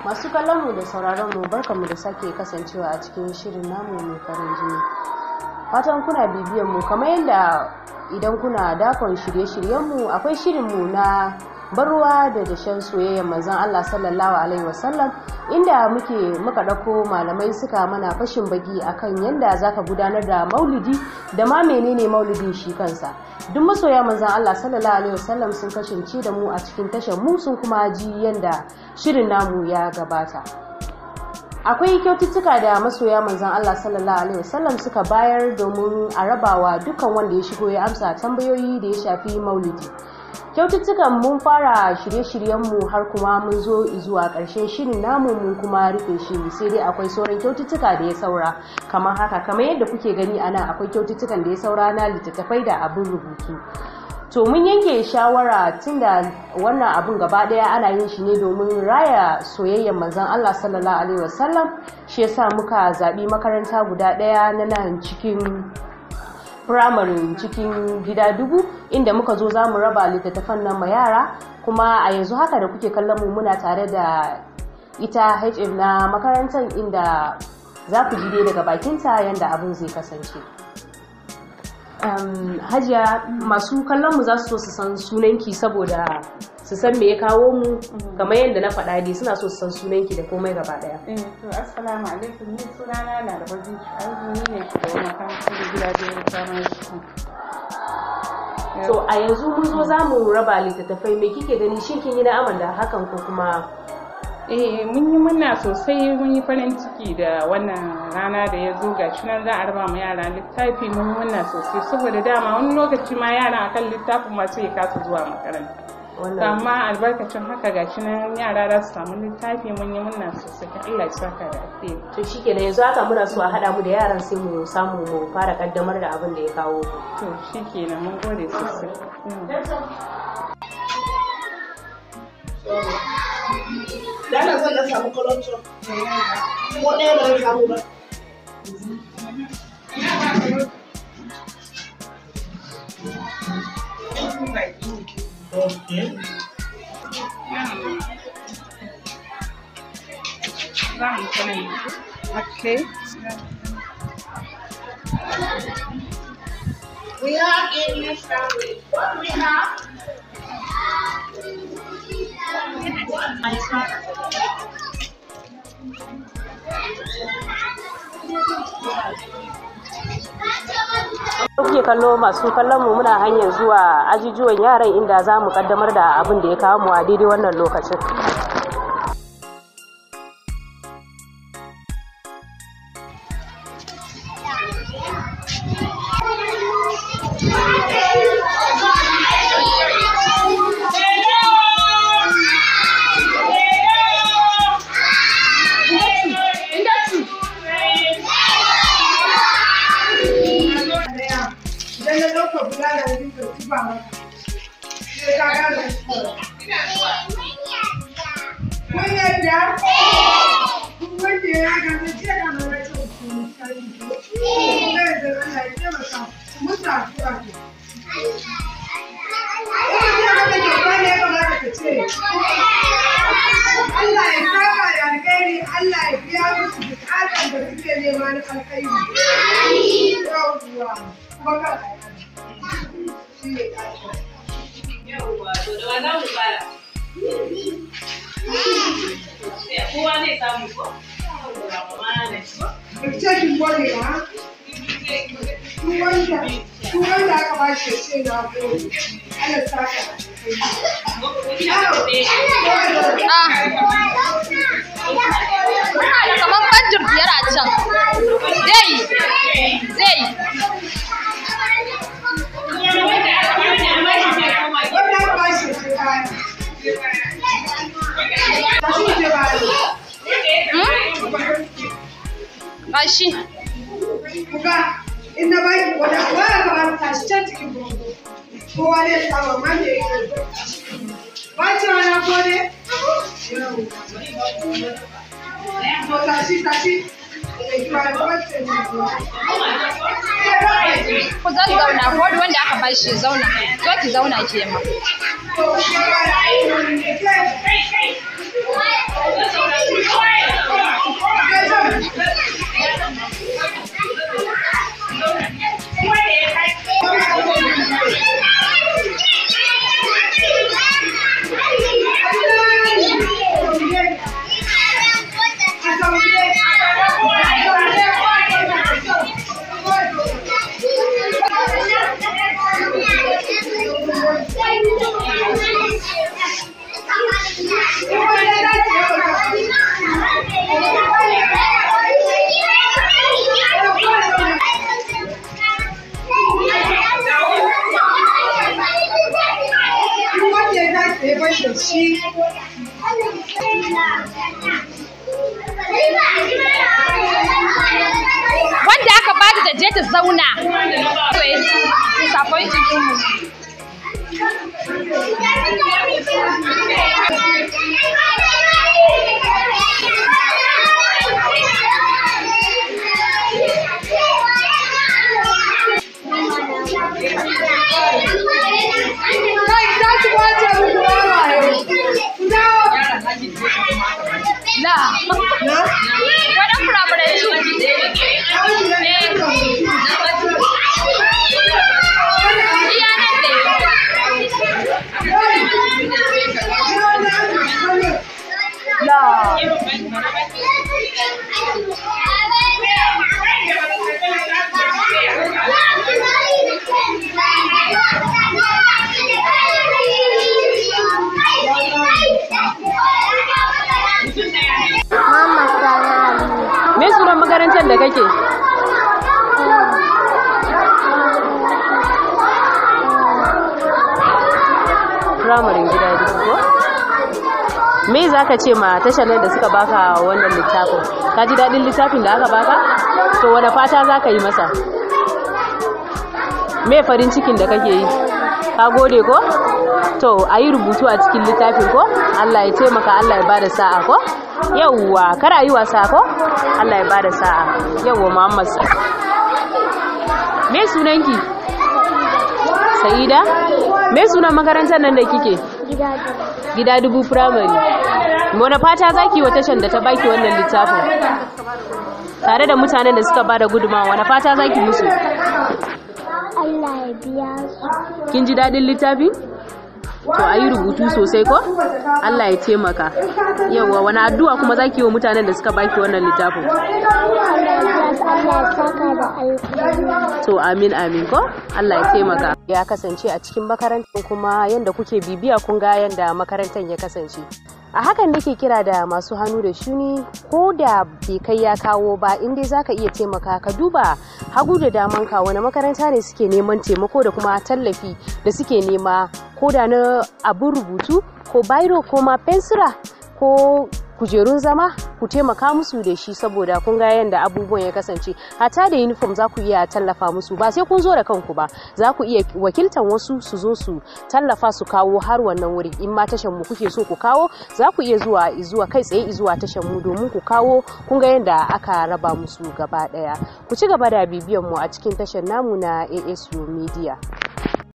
Masu kallon mu da sauraron mu barkanmu da sake kasancewa a cikin shirin namu mai farin jini. Fatan kuna bibiyan mu kamar yadda idan kuna dakon shirye-shiryen mu akwai shirinmu na Banruwa da dashen soyayyar manzon Allah sallallahu alaihi wasallam inda muka dauko malamai suka mana fashin baki akan yanda zaka gudanar da maulidi da ma menene maulidin shi kansa. Duk masoya manzon Allah sallallahu alaihi wasallam sun kasance da mu a cikin tashar mu sun kuma ji yanda shirin namu ya gabata. Akwai kyaututtuka da masoya manzon Allah sallallahu alaihi wasallam suka bayar domin a rabawa dukkan wanda ya shigo ya amsa tambayoyi da ya shafi maulidi. Kyaututtukan mun fara shirye-shiryenmu har kuma mun zo zuwa ƙarshen shirin namu mun kuma rufe shi sai dai akwai sauran kyaututtuka da ya saura kamar haka kamar yadda kuke gani a nan akwai kyaututtukan da ya saura na littattafai da abin rubutu. To mun yanke shawara tunda wannan abun gaba daya ana yin shi ne domin raya soyayyar manzon Allah sallallahu alaihi wasallam shi yasa muka zabi makaranta guda daya na nan cikin firamare cikin Gida Dubu inda muka zo za mu raba littattafan nan ma yara kuma a yanzu haka da kuke kallon mu muna tare da ita HM na makarantar inda za ku ji daga bakinta yanda abin zai kasance. Hajiya, masu kallon mu za su so su san sunanki saboda su san me ya kawo mu kamar yadda na faɗa dai suna so su san sunanki da komai gaba daya. To assalamu alaikum, ni sunana na Rabon ne shugaban makarantar Gida Dubu. To a yanzu mun zo za mu raba littattafai, me kike gani shin kin yi na'aman da hakan ko kuma? Mun yi murna sosai, mun yi farin ciki da wannan rana da ya zo gashi nan za a raba ma yara littafi. Mun yi murna sosai saboda dama wani lokaci ma yara akan littafin ma sai ya kasa zuwa makaranta. Amma albarkacin haka gashi nan yara za su samu littafi. Mun yi murna sosai, Allah ya saka da alheri. To shikenan yanzu haka muna so a hada mu da yaran sai mu samu mu fara kaddamar da abin da ya kawo ku. To shikenan mun gode sosai. Dana zan da samu kolonto. Ko ɗaya ba zan samu ba. Okay. Okay. We have English language. What do we have? Kuke kallo masu kallon mu muna hanyar zuwa ajujuwan yaran inda za mu kaddamar da abin da ya kawo mu a daidai wannan lokacin. Kamar banjir biyar a can zai gashi in na baki wanda waya kamar ta shi can cikin bongo kowa ne samu amma me yake ba ci wani gode to tashi ku zan zauna ko wanda aka bashi zauna zo ki zauna ke ma Wanda aka bada ta je ta zauna. Me sunan makarantar da kake? Primary Gida Dubu ko? Me za ka ce ma tashar nan da suka baka wannan littafin? Ka ji daɗin littafin da aka baka? To wane fata za ka yi masa? Me farin cikin da kake yi? Ka gode ko? To a yi rubutu a cikin littafin ko? Allah ya taimaka, Allah ya bada sa'a ko? Yawwa, kar a yi wasa ko? Allah ya bada sa'a. Yawwa Muhammad. Me sunanki? Saida? Me sunan makarantar nan da kike? Gida Dubu Primary. Wani fata zaki wa tashan da ta baki wannan littafin? Tare da mutanen da suka bada gudunmawa, wani fata zaki musu? Allah ya biya su. Kin ji dadin littafi? To a yi rubutu sosai ko? Allah ya taimaka. Yawwa, wani addu'a kuma zaki wa mutanen da suka baki wannan littafin? To amin amin ko? Allah ya taimaka. Ya kasance a cikin makarantar kuma yanda kuke bibiya kun ga yanda makarantar ya kasance. A hakan nake kira da masu hannu da shuni, ko da bai kai ya kawo ba, in dai zaka iya taimaka ka duba hagu da daman ka wani makaranta ne suke neman taimako da kuma tallafi da suke nema, ko da na abin rubutu ko bairo ko ma fensira ko kujerun zama, ku taimaka musu da shi, saboda kun ga yanda abubuwan ya kasance. Hata da uniform za ku iya tallafa musu, ba sai kun zo da kanku ba, za ku iya wakiltan wasu su zo su tallafa su kawo har wannan wuri. In ma tashan mu kuke so ku kawo, za ku iya zuwa kai tsaye zuwa tashan mu domin ku kawo. Kun ga yanda aka raba musu gaba daya. Ku ci gaba da bibiyan mu a cikin tashan namu na A.S.U Media.